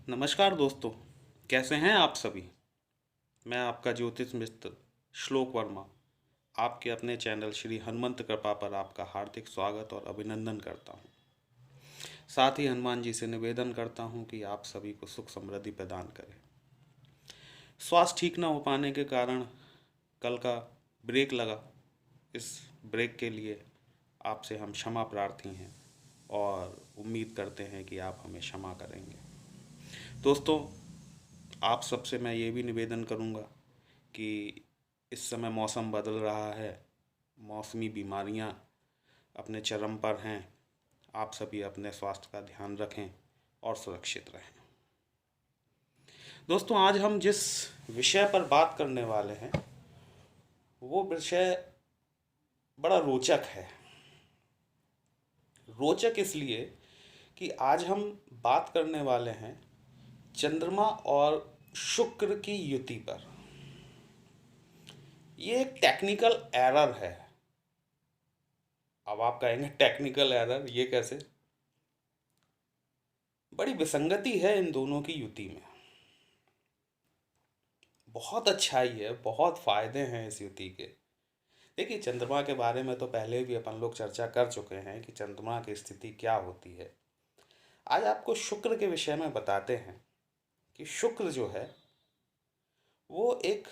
नमस्कार दोस्तों, कैसे हैं आप सभी। मैं आपका ज्योतिष मित्र श्लोक वर्मा आपके अपने चैनल श्री हनुमंत कृपा पर आपका हार्दिक स्वागत और अभिनंदन करता हूं। साथ ही हनुमान जी से निवेदन करता हूं कि आप सभी को सुख समृद्धि प्रदान करें। स्वास्थ्य ठीक न हो पाने के कारण कल का ब्रेक लगा। इस ब्रेक के लिए आपसे हम क्षमा प्रार्थी हैं और उम्मीद करते हैं कि आप हमें क्षमा करेंगे। दोस्तों, आप सबसे मैं ये भी निवेदन करूँगा कि इस समय मौसम बदल रहा है, मौसमी बीमारियाँ अपने चरम पर हैं। आप सभी अपने स्वास्थ्य का ध्यान रखें और सुरक्षित रहें। दोस्तों, आज हम जिस विषय पर बात करने वाले हैं वो विषय बड़ा रोचक है। रोचक इसलिए कि आज हम बात करने वाले हैं चंद्रमा और शुक्र की युति पर। ये एक टेक्निकल एरर है। अब आप कहेंगे टेक्निकल एरर ये कैसे? बड़ी विसंगति है इन दोनों की युति में। बहुत अच्छाई है, बहुत फायदे हैं इस युति के। देखिए, चंद्रमा के बारे में तो पहले भी अपन लोग चर्चा कर चुके हैं कि चंद्रमा की स्थिति क्या होती है। आज आपको शुक्र के विषय में बताते हैं कि शुक्र जो है वो एक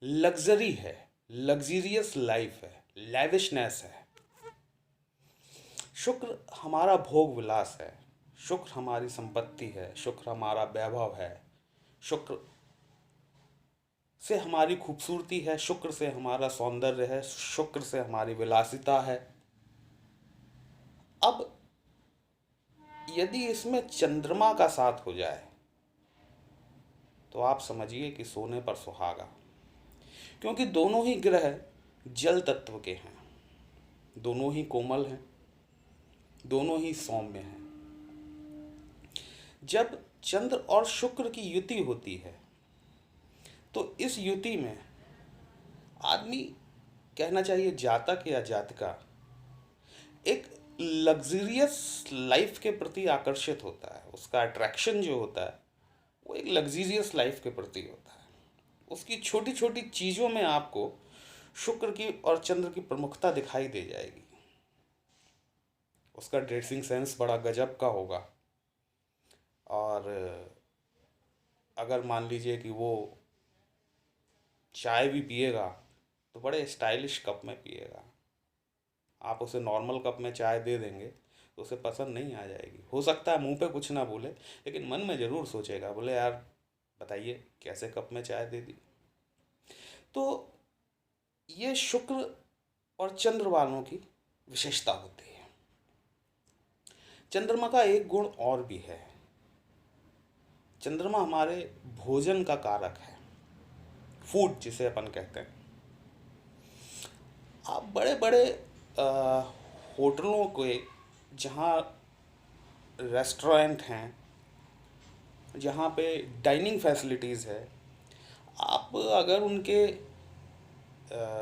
लग्जरी है, लग्जीरियस लाइफ है, लैविशनेस है। शुक्र हमारा भोग विलास है, शुक्र हमारी संपत्ति है, शुक्र हमारा वैभव है, शुक्र से हमारी खूबसूरती है, शुक्र से हमारा सौंदर्य है, शुक्र से हमारी विलासिता है। अब यदि इसमें चंद्रमा का साथ हो जाए तो आप समझिए कि सोने पर सुहागा, क्योंकि दोनों ही ग्रह जल तत्व के हैं, दोनों ही कोमल हैं, दोनों ही सौम्य हैं। जब चंद्र और शुक्र की युति होती है तो इस युति में आदमी, कहना चाहिए जातक या जातिका, एक लग्जरियस लाइफ के प्रति आकर्षित होता है। उसका अट्रैक्शन जो होता है वो एक लग्जरियस लाइफ के प्रति होता है। उसकी छोटी छोटी चीज़ों में आपको शुक्र की और चंद्र की प्रमुखता दिखाई दे जाएगी। उसका ड्रेसिंग सेंस बड़ा गजब का होगा, और अगर मान लीजिए कि वो चाय भी पिएगा तो बड़े स्टाइलिश कप में पिएगा। आप उसे नॉर्मल कप में चाय दे देंगे तो उसे पसंद नहीं आ जाएगी। हो सकता है मुंह पे कुछ ना बोले, लेकिन मन में ज़रूर सोचेगा, बोले यार बताइए कैसे कप में चाय दे दी। तो ये शुक्र और चंद्र वालों की विशेषता होती है। चंद्रमा का एक गुण और भी है। चंद्रमा हमारे भोजन का कारक है, फूड जिसे अपन कहते हैं। आप बड़े बड़े होटलों के, जहाँ रेस्टोरेंट हैं, जहाँ पे डाइनिंग फैसिलिटीज़ है, आप अगर उनके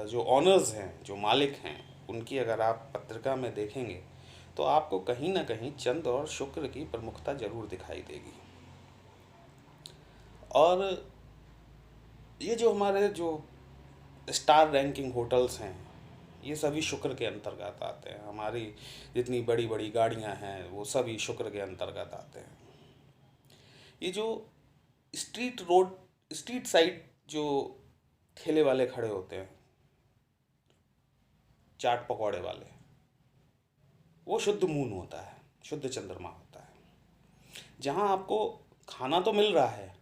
जो ऑनर्स हैं, जो मालिक हैं, उनकी अगर आप पत्रिका में देखेंगे तो आपको कहीं ना कहीं चंद्र और शुक्र की प्रमुखता जरूर दिखाई देगी। और ये जो हमारे जो स्टार रैंकिंग होटल्स हैं ये सभी शुक्र के अंतर्गत आते हैं। हमारी जितनी बड़ी बड़ी गाड़ियां हैं वो सभी शुक्र के अंतर्गत आते हैं। ये जो स्ट्रीट साइड जो ठेले वाले खड़े होते हैं, चाट पकौड़े वाले, वो शुद्ध मून होता है, शुद्ध चंद्रमा होता है। जहाँ आपको खाना तो मिल रहा है,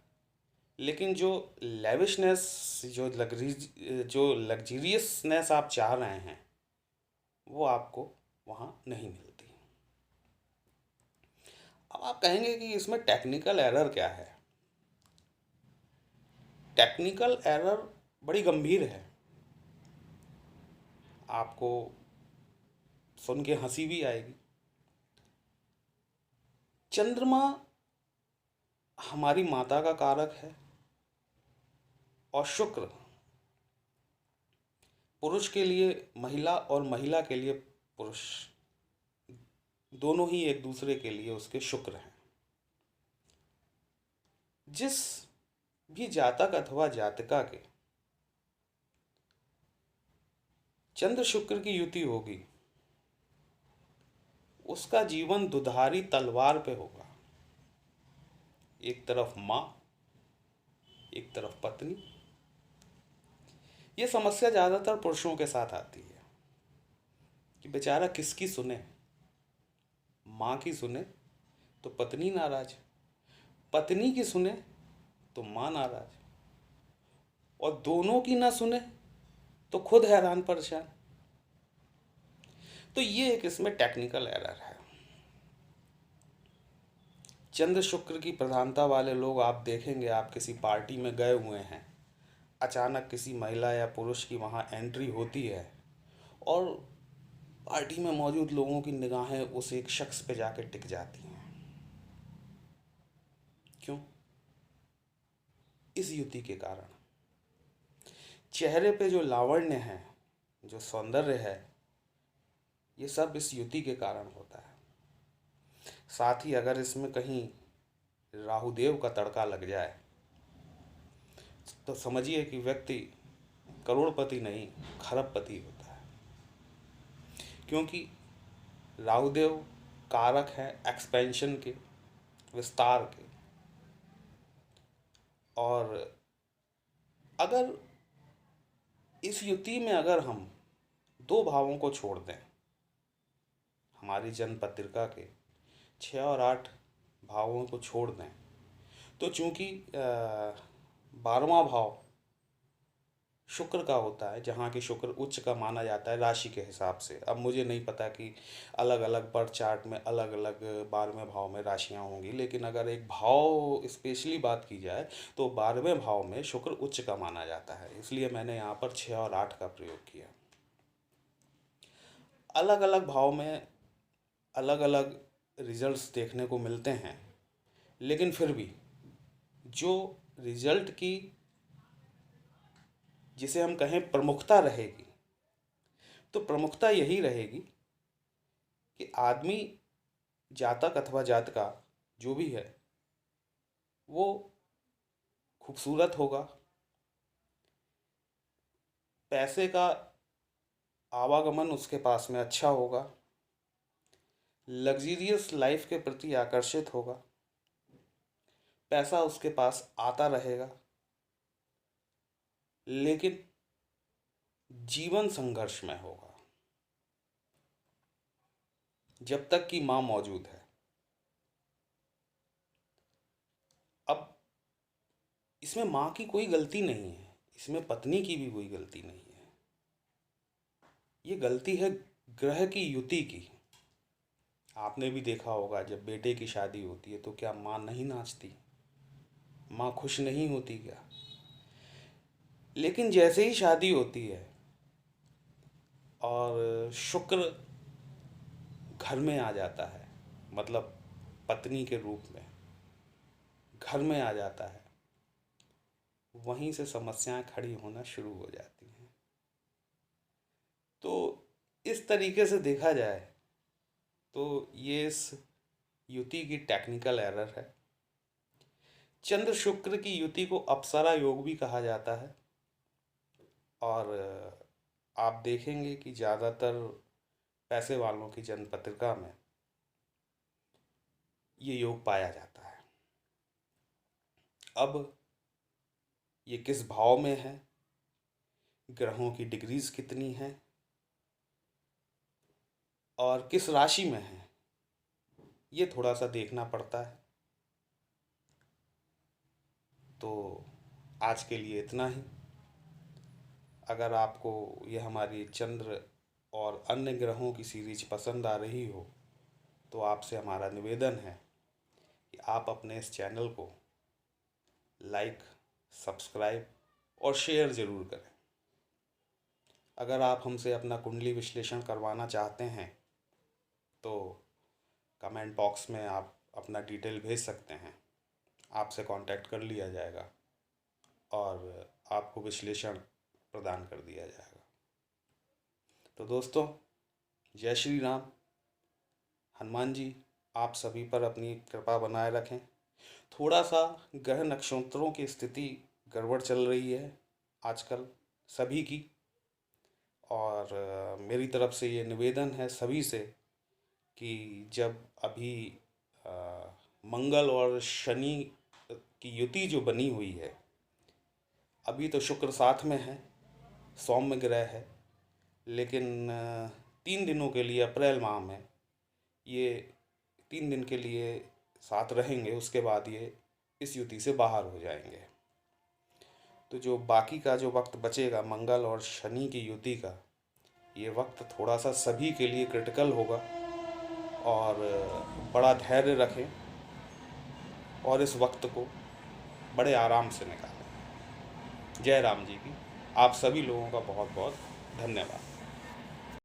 लेकिन जो लेविशनेस, जो लग्जीरियसनेस आप चाह रहे हैं वो आपको वहाँ नहीं मिलती। अब आप कहेंगे कि इसमें टेक्निकल एरर क्या है। टेक्निकल एरर बड़ी गंभीर है। आपको सुन के हंसी भी आएगी। चंद्रमा हमारी माता का कारक है और शुक्र पुरुष के लिए महिला और महिला के लिए पुरुष, दोनों ही एक दूसरे के लिए उसके शुक्र हैं। जिस भी जातक अथवा जातिका के चंद्र शुक्र की युति होगी, उसका जीवन दुधारी तलवार पे होगा। एक तरफ माँ, एक तरफ पत्नी। ये समस्या ज़्यादातर पुरुषों के साथ आती है कि बेचारा किसकी सुने। माँ की सुने तो पत्नी नाराज, पत्नी की सुने तो माँ नाराज, और दोनों की ना सुने तो खुद हैरान परेशान। तो ये एक इसमें टेक्निकल एरर है। चंद्र शुक्र की प्रधानता वाले लोग आप देखेंगे, आप किसी पार्टी में गए हुए हैं, अचानक किसी महिला या पुरुष की वहाँ एंट्री होती है और पार्टी में मौजूद लोगों की निगाहें उस एक शख्स पे जाके टिक जाती हैं। क्यों? इस युति के कारण। चेहरे पे जो लावण्य है, जो सौंदर्य है, ये सब इस युति के कारण होता है। साथ ही अगर इसमें कहीं राहुदेव का तड़का लग जाए तो समझिए कि व्यक्ति करोड़पति नहीं, खरबपति होता है। क्योंकि राहुदेव कारक है एक्सपेंशन के, विस्तार के। और अगर इस युति में अगर हम दो भावों को छोड़ दें, हमारी जन्म पत्रिका के 6 और 8 भावों को छोड़ दें, तो चूंकि 12वां भाव शुक्र का होता है, जहाँ की शुक्र उच्च का माना जाता है राशि के हिसाब से। अब मुझे नहीं पता कि अलग अलग बर्थ चार्ट में अलग अलग 12वें भाव में राशियाँ होंगी, लेकिन अगर एक भाव स्पेशली बात की जाए तो 12वें भाव में शुक्र उच्च का माना जाता है, इसलिए मैंने यहाँ पर 6 और 8 का प्रयोग किया। अलग अलग भाव में अलग अलग रिजल्ट्स देखने को मिलते हैं, लेकिन फिर भी जो रिजल्ट की, जिसे हम कहें प्रमुखता रहेगी, तो प्रमुखता यही रहेगी कि आदमी, जातक अथवा जातिका जो भी है, वो खूबसूरत होगा, पैसे का आवागमन उसके पास में अच्छा होगा, लग्जीरियस लाइफ के प्रति आकर्षित होगा, पैसा उसके पास आता रहेगा, लेकिन जीवन संघर्ष में होगा जब तक कि माँ मौजूद है। अब इसमें माँ की कोई गलती नहीं है, इसमें पत्नी की भी कोई गलती नहीं है। ये गलती है ग्रह की युति की। आपने भी देखा होगा, जब बेटे की शादी होती है तो क्या माँ नहीं नाचती, माँ खुश नहीं होती क्या? लेकिन जैसे ही शादी होती है और शुक्र घर में आ जाता है, मतलब पत्नी के रूप में घर में आ जाता है, वहीं से समस्याएं खड़ी होना शुरू हो जाती हैं। तो इस तरीके से देखा जाए तो ये इस युति की टेक्निकल एरर है। चंद्र शुक्र की युति को अप्सरा योग भी कहा जाता है, और आप देखेंगे कि ज़्यादातर पैसे वालों की जन्म पत्रिका में ये योग पाया जाता है। अब ये किस भाव में है, ग्रहों की डिग्रीज कितनी है, और किस राशि में है, ये थोड़ा सा देखना पड़ता है। तो आज के लिए इतना ही। अगर आपको ये हमारी चंद्र और अन्य ग्रहों की सीरीज पसंद आ रही हो, तो आपसे हमारा निवेदन है कि आप अपने इस चैनल को लाइक, सब्सक्राइब और शेयर ज़रूर करें। अगर आप हमसे अपना कुंडली विश्लेषण करवाना चाहते हैं तो कमेंट बॉक्स में आप अपना डिटेल भेज सकते हैं, आपसे कांटेक्ट कर लिया जाएगा और आपको विश्लेषण प्रदान कर दिया जाएगा। तो दोस्तों, जय श्री राम। हनुमान जी आप सभी पर अपनी कृपा बनाए रखें। थोड़ा सा ग्रह नक्षत्रों की स्थिति गड़बड़ चल रही है आजकल सभी की। और मेरी तरफ से ये निवेदन है सभी से कि जब अभी अ, मंगल और शनि की युति जो बनी हुई है, अभी तो शुक्र साथ में है, सौम्य ग्रह है, लेकिन 3 दिनों के लिए अप्रैल माह में ये 3 दिन के लिए साथ रहेंगे, उसके बाद ये इस युति से बाहर हो जाएंगे। तो जो बाकी का जो वक्त बचेगा मंगल और शनि की युति का, ये वक्त थोड़ा सा सभी के लिए क्रिटिकल होगा। और बड़ा धैर्य रखें और इस वक्त को बड़े आराम से निकालें। जय राम जी की। आप सभी लोगों का बहुत बहुत धन्यवाद।